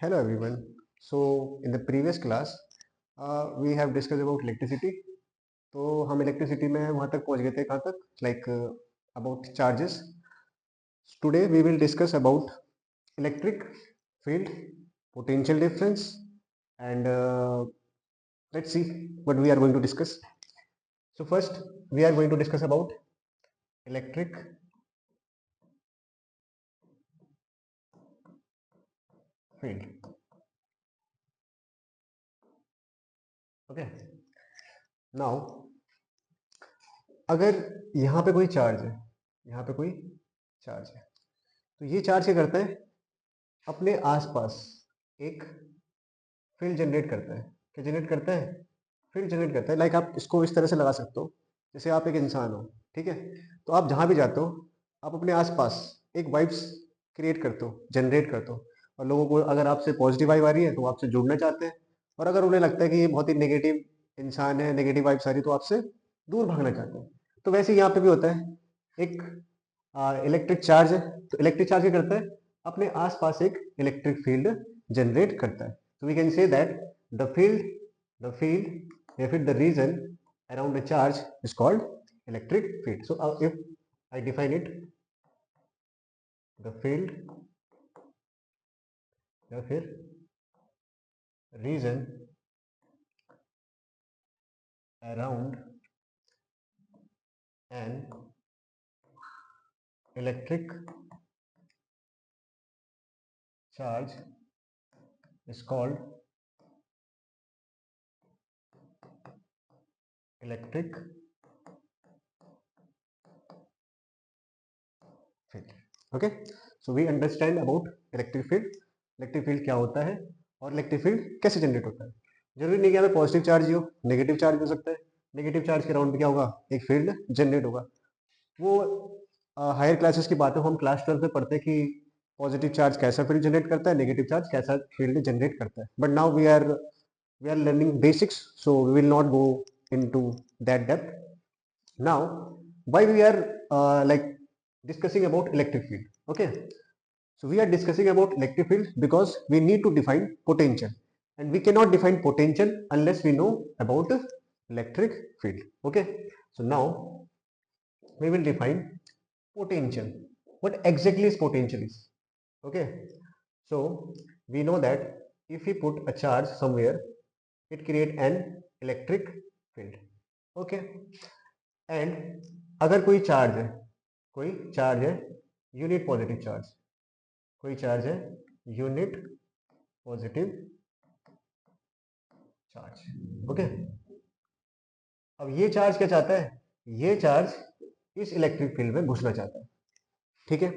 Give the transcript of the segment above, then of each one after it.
Hello everyone. So in the previous class, we have discussed about electricity. तो हम electricity में वहाँ तक पहुँच गए थे कहाँ तक like about charges. Today we will discuss about electric field, potential difference, and let's see what we are going to discuss. So first we are going to discuss about electric field. Okay. Now अगर यहाँ पे कोई charge है, यहाँ पे कोई charge है, तो ये चार्ज क्या करता है? अपने आसपास एक फील्ड जनरेट करता है. क्या जनरेट करता है? फील्ड जनरेट करता है. लाइक आप इसको इस तरह से लगा सकते हो, जैसे आप एक इंसान हो, ठीक है, तो आप जहाँ भी जाते हो आप अपने आसपास एक वाइब्स क्रिएट करते हो, जनरेट करते हो, और लोगों को अगर आपसे पॉजिटिव वाइब आ रही है तो आपसे जुड़ना चाहते हैं, और अगर उन्हें लगता है कि ये बहुत ही नेगेटिव इंसान है, नेगेटिव वाइब्स आ रही है, तो आपसे दूर भागना चाहते हैं. तो वैसे ही यहाँ पे भी होता है. एक इलेक्ट्रिक चार्ज है, तो इलेक्ट्रिक चार्ज क्या करता है? अपने आसपास एक इलेक्ट्रिक फील्ड जनरेट करता है. तो we can say that the field या फिर the region around the charge is called electric field. So if I define it, the field या फिर region around an electric charge is called electric field. Okay, so we understand about electric field. Electric field क्या होता है और electric field कैसे generate होता है. जरूरी नहीं कि हमें पॉजिटिव चार्ज ही हो, नेगेटिव चार्ज हो सकता है. नेगेटिव चार्ज के राउंड में क्या होगा? एक फील्ड जनरेट होगा. वो हायर क्लासेस की बात है, हम क्लास 12 में पढ़ते हैं कि पॉजिटिव चार्ज कैसा फील्ड जनरेट करता है, नेगेटिव चार्ज कैसा फील्ड जनरेट करता है. But now we are learning basics, so we will not go into that depth. Now, why we are like discussing about electric field? Okay, so we are discussing about electric field because we need to define potential, and we cannot define potential unless we know about electric field. Okay, so now we will define potential. What exactly is potential is? Okay, so we know that if we put a charge somewhere, it create an electric field. Okay, and अगर कोई charge है unit positive charge, कोई charge है unit positive charge. Okay, अब ये charge क्या चाहता है? ये चार्ज इस इलेक्ट्रिक फील्ड में घुसना चाहता है. ठीक है,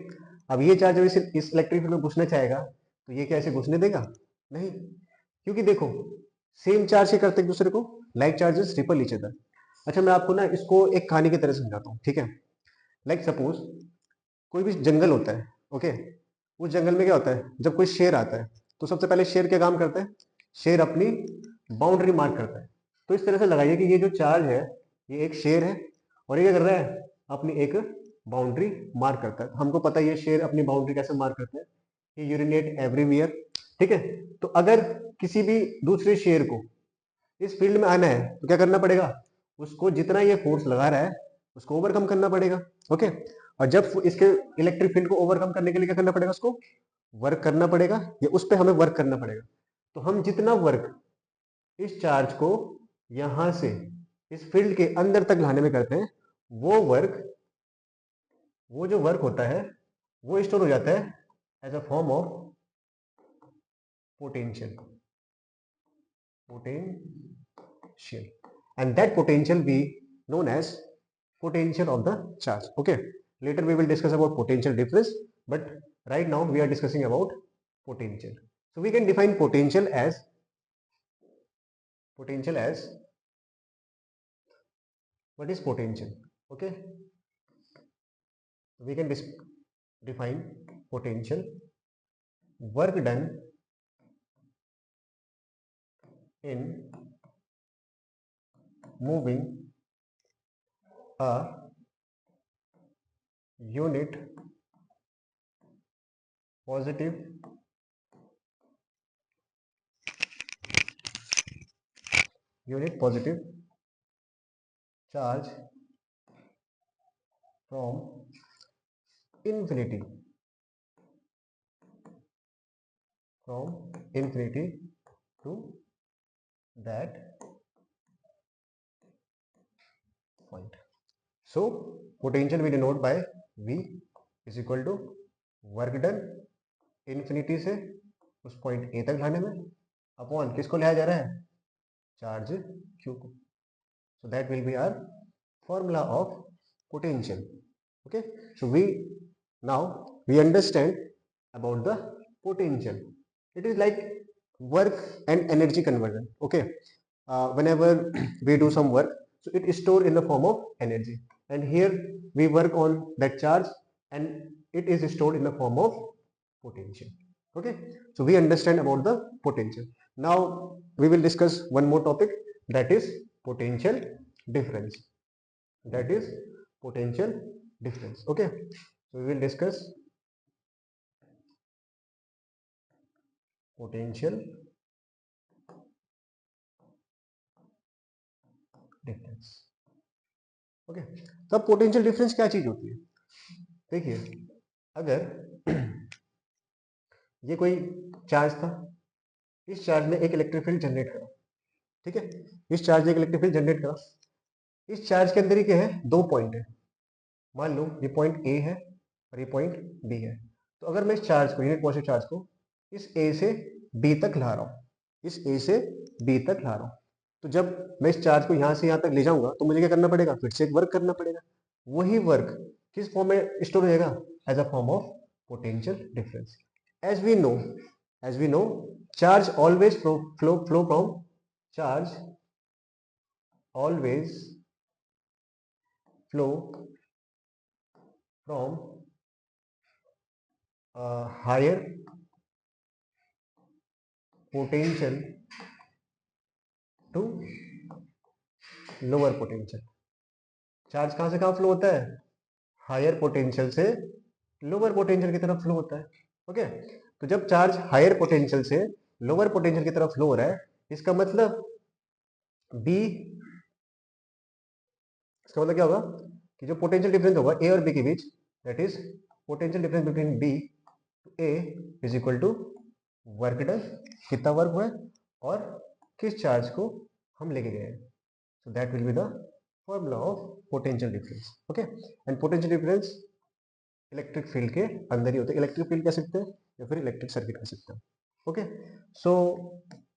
अब ये चार्ज जब इस इलेक्ट्रिक फील्ड में घुसना चाहेगा तो ये क्या ऐसे घुसने देगा? नहीं, क्योंकि देखो सेम चार्ज के करते एक दूसरे को, like charges ripple each other. अच्छा, मैं आपको ना इसको एक कहानी की तरह समझाता हूँ. ठीक है, लाइक सपोज कोई भी जंगल होता है. ओके, उस जंगल में क्या होता है? जब कोई शेर आता है तो सबसे पहले शेर क्या काम करता है? शेर अपनी बाउंड्री मार्क करता है. तो इस तरह से लगाइए कि ये जो चार्ज है ये एक शेर है, और ये क्या कर रहा है? अपनी एक बाउंड्री मार्क करता है. हमको पता है ये शेर अपनी बाउंड्री कैसे मार्क करता है, ये यूरिनेट एवरीवेयर. ठीक है, तो अगर किसी भी दूसरे शेर को इस फील्ड में आना है तो क्या करना पड़ेगा? उसको जितना ये फोर्स लगा रहा है उसको ओवरकम करना पड़ेगा. ओके, और जब इसके इलेक्ट्रिक फील्ड को ओवरकम करने के लिए क्या करना पड़ेगा? उसको वर्क करना पड़ेगा, या उस पर हमें वर्क करना पड़ेगा. तो हम जितना वर्क इस चार्ज को यहां से इस फील्ड के अंदर तक लाने में करते हैं, वो जो वर्क होता है वो स्टोर हो जाता है as a form of potential. Potential, and that potential be known as potential of the charge. Okay, later we will discuss about potential difference, but right now we are discussing about potential. So we can define potential as what is potential. Okay, we can define potential: work done in moving a unit positive unit positive charge from infinity to that point. So potential we denote by V is equal to work done infinity से उस point A तक लाने में upon किसको लिया जा रहा है, चार्ज क्यू को. So that will be our formula of potential. Okay, so now we understand about the potential. It is like work and energy conversion. Okay, whenever we do some work, so it is stored in the form of energy, and here we work on that charge and it is stored in the form of potential. Okay, so we understand about the potential. Now we will discuss one more topic, that is potential difference. That is potential difference. Okay, so we will discuss potential difference. Okay, तो potential difference क्या चीज होती है. देखिए, अगर ये कोई charge था, इस चार्ज ने एक इलेक्ट्रिक फील्ड जनरेट करा. ठीक है, इस चार्ज ने एक इलेक्ट्रिक फील्ड जनरेट करा. इस चार्ज के अंदर ही क्या है, दो पॉइंट है. मान लो ये पॉइंट ए है और ये पॉइंट बी है. तो अगर मैं इस चार्ज को, यूनिट पॉजिटिव चार्ज को इस ए से बी तक ला रहा हूँ, इस ए से बी तक ला रहा हूँ, तो जब मैं इस चार्ज को यहाँ से यहाँ तक ले जाऊंगा तो मुझे क्या करना पड़ेगा, फिर से एक वर्क करना पड़ेगा. वही वर्क किस फॉर्म में स्टोर हो जाएगा, as a form of potential difference. As we know charge always flow from charge always flow from higher potential to lower potential. Charge कहां से कहां फ्लो होता है, हायर पोटेंशियल से लोअर पोटेंशियल की तरफ फ्लो होता है. ओके, तो जब चार्ज हायर पोटेंशियल से लोअर पोटेंशियल की तरफ फ्लो हो रहा है, इसका मतलब बी, इसका मतलब क्या होगा कि जो पोटेंशियल डिफरेंस होगा ए और बी के बीच, that is potential difference between B to A is equal to work done, कितना वर्क हुआ है और किस चार्ज को हम लेके गए हैं. So that will be the formula of potential difference. Okay, and potential difference electric field के अंदर ही होते हैं. इलेक्ट्रिक फील्ड कह सकते हैं या फिर इलेक्ट्रिक सर्किट कह सकते हैं. Okay, so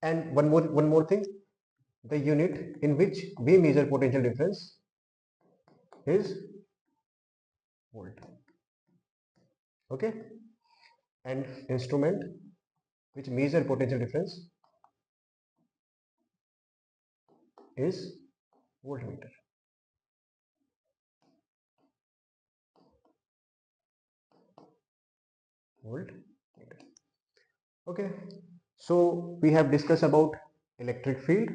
and one more thing, the unit in which we measure potential difference is volt. Okay, and instrument which measure potential difference is voltmeter. Voltmeter. Okay, so we have discussed about electric field,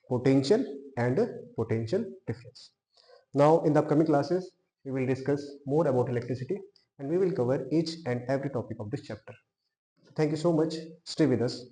potential and potential difference. Now in the upcoming classes we will discuss more about electricity and we will cover each and every topic of this chapter. Thank you so much. Stay with us.